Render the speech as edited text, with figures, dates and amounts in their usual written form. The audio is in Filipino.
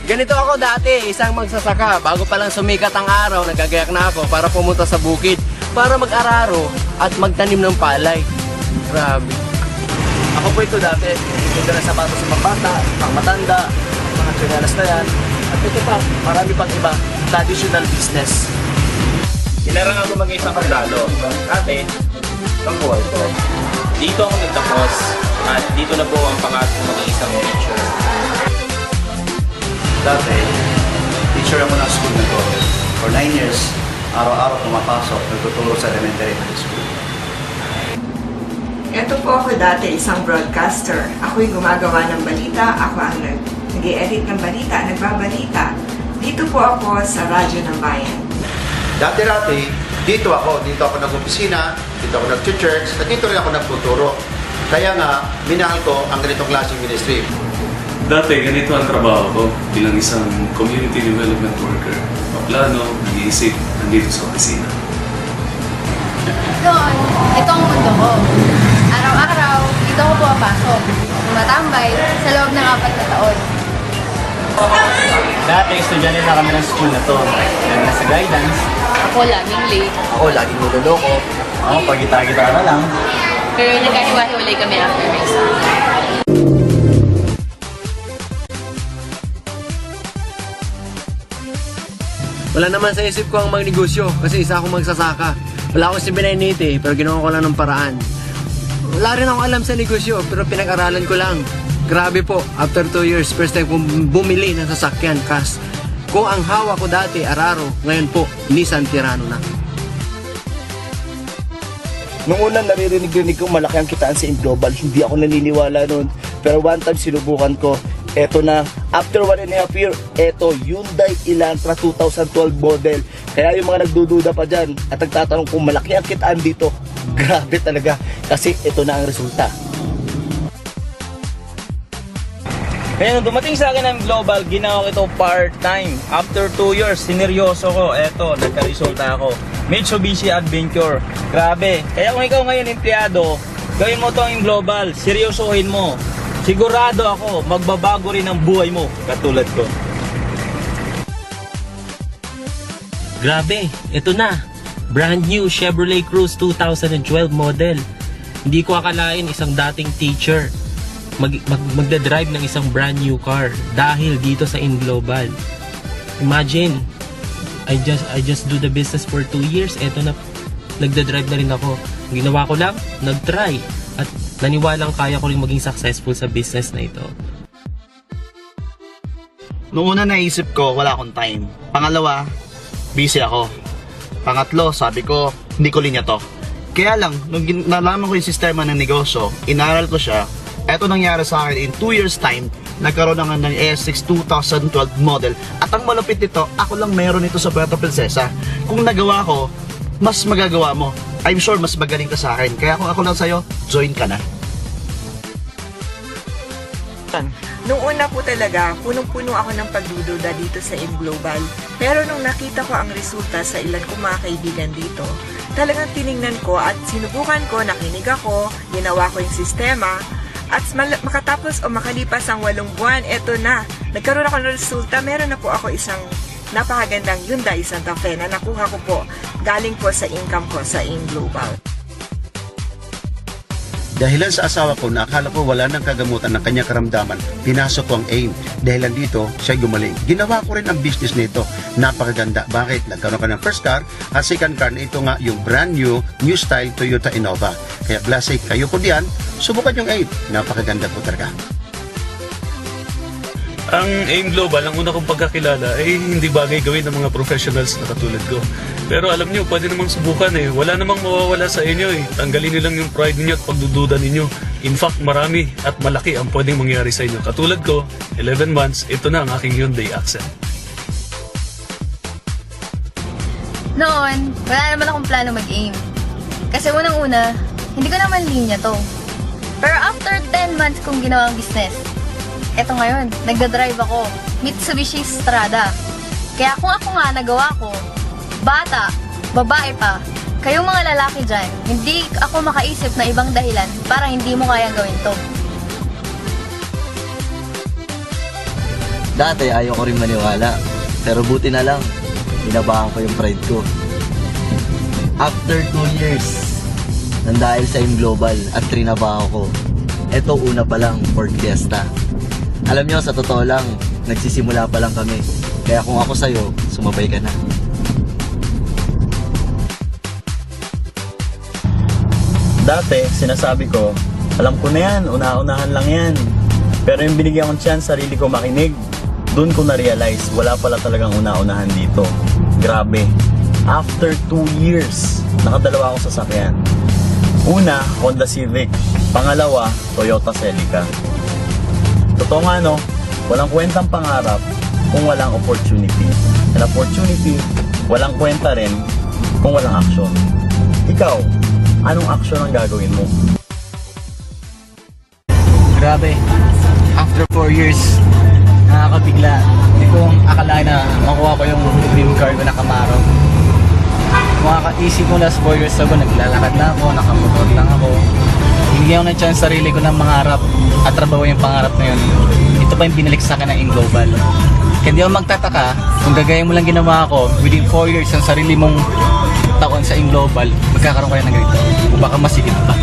Ganito ako dati, isang magsasaka. Bago pa lang sumikat ang araw, nagagayak na ako para pumunta sa bukid para mag-araro at magtanim ng palay. Grabe. Ako po ito dati, ito na sapatos sa pambata, pang matanda, mga tsinelas na yan. At ito pa, marami pang iba, traditional business. Hinarang ako maging isang kardalo. Dati, ang buhay ko. Dito ako nagtapos at dito na po ang pangarap ko maging isang teacher. Dati, teacher ako ng school na to. For 9 years, araw-araw pumapasok, nagtuturo sa elementary high school. Ito po ako dati, isang broadcaster. Ako'y gumagawa ng balita, ako ang nag-i-edit ng balita, nagbabalita. Dito po ako sa Radyo ng Bayan. Dati-dati, dito ako nag-opisina, dito ako nag-church, at dito rin ako nagtuturo. Kaya nga, minahal ko ang ganitong klaseng ministry. Dati, ganito ang trabaho ko bilang isang community development worker. Paplano, nag-iisip, nandito sa opisina. Noon, ito ang mundo ko. Araw-araw, dito ako pumapasok. Tumatambay sa loob ng 4 na taon. Dati, estudyante na kami ng school na to. Yan na sa guidance. Ako laging late. Ako, laging niloloko. Ako, pag-gita-gita na lang. Pero nagkahiwa-hiwalay kami after my school. Wala naman sa isip ko ang magnegosyo kasi isa akong magsasaka. Wala akong 798 pero ginawa ko lang ng paraan. Wala rin ako alam sa negosyo pero pinag-aralan ko lang. Grabe po, after 2 years, first time kong bumili ng sasakyan cash. Kung ang hawak ko dati, Araro, ngayon po, Nissan Tirano na. Nung una naririnig ko malaki ang kitaan sa Global, hindi ako naniniwala noon. Pero one time sinubukan ko, eto na, after 1.5 year, eto, Hyundai Elantra 2012 model. Kaya yung mga nagdududa pa dyan at nagtatanong kung malaki ang kitaan dito, grabe talaga kasi ito na ang resulta. Kaya nung dumating sa akin ang Global, ginawa ko ito part-time. After 2 years, sineryoso ko. Eto, nagka-resulta ako. Mitsubishi Adventure. Grabe. Kaya kung ikaw ngayon empleyado, gawin mo to ang Global. Seryosohin mo. Sigurado ako, magbabago rin ang buhay mo. Katulad ko. Grabe, ito na. Brand new Chevrolet Cruze 2012 model. Hindi ko akalain isang dating teacher magdadrive ng isang brand new car dahil dito sa InGlobal. Imagine, I just do the business for 2 years, eto na, nagdadrive na rin ako. Ang ginawa ko lang, nag-try at naniwalang kaya ko rin maging successful sa business na ito. Noong una naisip ko, wala akong time. Pangalawa, busy ako. Pangatlo, sabi ko, hindi ko linya to. Kaya lang, nung nalaman ko yung sistema ng negosyo, inaral ko siya. Eto nangyari sa akin in 2 years time, nagkaroon naman ng S6 2012 model. At ang malupit nito, ako lang meron ito sa Puerto Princesa. Kung nagawa ko, mas magagawa mo. I'm sure mas magaling ka sa akin. Kaya kung ako lang sa'yo, join ka na. Nung una po talaga, punong-puno ako ng pagdududa dito sa InGlobal. Pero nung nakita ko ang resulta sa ilan kong mga kaibigan dito, talagang tiningnan ko at sinubukan ko, nakinig ako, ginawa ko yung sistema, at makatapos o makalipas ang 8 buwan, eto na. Nagkaroon ako ng resulta, meron na po ako isang napakagandang Hyundai Santa Fe na nakuha ko po galing po sa income ko sa InGlobal. Dahilan sa asawa ko na akala ko wala nang kagamutan ng kanyang karamdaman, pinasok ko ang AIM. Dahilan dito, siya gumaling. Ginawa ko rin ang business nito. Napakaganda. Bakit? Nagkaroon ka ng first car at second car na ito nga yung brand new style Toyota Innova. Kaya classic, kayo po diyan, subukan yung AIM. Napakaganda po talaga. Ang AIM Global, ang una kong pagkakilala ay hindi bagay gawin ng mga professionals na katulad ko. Pero alam nyo, pwede namang subukan eh. Wala namang mawawala sa inyo eh. Tanggalin nyo lang yung pride ninyo at pagdududa ninyo. In fact, marami at malaki ang pwedeng mangyari sa inyo. Katulad ko, 11 months, ito na ang aking Hyundai Accent. Noon, wala naman akong plano mag-aim. Kasi unang-una, hindi ko naman linya to. Pero after 10 months kong ginawang business, eto ngayon, nagdadrive ako, Mitsubishi Strada. Kaya kung ako nga nagawa ko, bata, babae pa, kayong mga lalaki dyan, hindi ako makaisip na ibang dahilan para hindi mo kaya gawin to. Dati ayaw ko rin maniwala. Pero buti na lang, binabahan ko yung pride ko. After 2 years, nang dahil sa M Global at trinabaho ko, eto una pa lang Ford Fiesta. Alam nyo, sa totoo lang, nagsisimula pa lang kami. Kaya kung ako sa'yo, sumabay ka na. Dati, sinasabi ko, alam ko na yan, una-unahan lang yan. Pero yung binigyan kong chance, sarili ko makinig, doon ko na-realize, wala pala talagang una-unahan dito. Grabe. After 2 years, nakadalawa akong sasakyan. Una, Honda Civic. Pangalawa, Toyota Celica. Totoo nga no, walang kwentang pangarap kung walang opportunity. And opportunity, walang kwenta rin kung walang action. Ikaw, anong action ang gagawin mo? Grabe. After 4 years, nakakabigla. Hindi ko akalain na makuha ko yung dream car ko na Camaro. Makakaisip mo last 4 years ago, naglalakad na ako, nakamotor lang ako. Hinigyan ko ng chance sarili ko ng mangarap at trabaho yung pangarap na yun. Ito pa yung binalik sa akin ng In Global. Kaya hindi ako magtataka kung gagawin mo lang ginawa ko within 4 years ang sarili mong taon sa In Global, magkakaroon ka na ng ganito. O baka masigit pa.